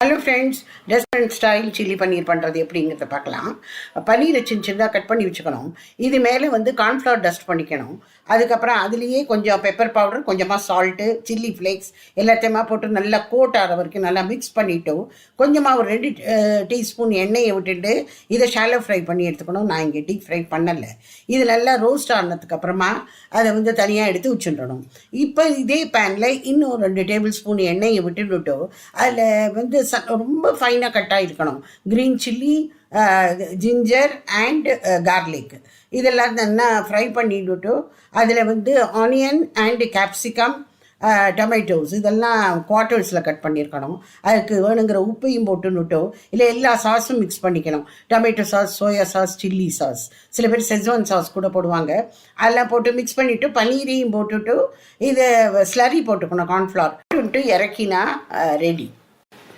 Hello friends, restaurant style chilli paneer பண்ணுறது எப்படிங்கிறத பார்க்கலாம். பன்னீரை சின்னதாக கட் பண்ணி வச்சுக்கணும். இது மேலே கார்ன்ஃப்ளவர் டஸ்ட் பண்ணிக்கணும். அதுக்கப்புறம் அதுலேயே கொஞ்சம் பெப்பர் பவுடர், கொஞ்சமாக சால்ட்டு, சில்லி ஃப்ளேக்ஸ் எல்லாத்தையுமா போட்டு நல்லா கோட் ஆகிற வரைக்கும் நல்லா மிக்ஸ் பண்ணிவிட்டு கொஞ்சமாக ஒரு 2 டீஸ்பூன் எண்ணெயை விட்டுட்டு இதை ஷாலோ ஃப்ரை பண்ணி எடுத்துக்கணும். நான் இங்கே டீப் ஃப்ரை பண்ணலை. இது நல்லா ரோஸ்ட் ஆனதுக்கப்புறமா அதை தனியாக எடுத்து வச்சுடணும். இப்போ இதே பேனில் இன்னும் 2 டேபிள் ஸ்பூன் எண்ணெயை விட்டுட்டு அதில் ரொம்ப ஃபைனாக கட் ஆகிருக்கணும் green chilli, ginger and garlic இதெல்லாம் நல்லா ஃப்ரை பண்ணிவிட்டு அதில் ஆனியன் அண்ட் கேப்சிகம், டொமேட்டோஸ் இதெல்லாம் குவார்ட்டர்ஸில் கட் பண்ணியிருக்கணும். அதுக்கு வேணுங்கிற உப்பையும் போட்டுன்னுட்டோ இல்லை எல்லா சாஸும் மிக்ஸ் பண்ணிக்கணும். Tomato sauce, soya sauce, chilli sauce, சில பேர் செஸ்வான் சாஸ் கூட போடுவாங்க. அதெல்லாம் போட்டு மிக்ஸ் பண்ணிவிட்டு பன்னீரையும் போட்டுட்டு இதை ஸ்லரி போட்டுக்கணும், கார்ன்ஃப்ளவர் போட்டு இறக்கினா ரெடி.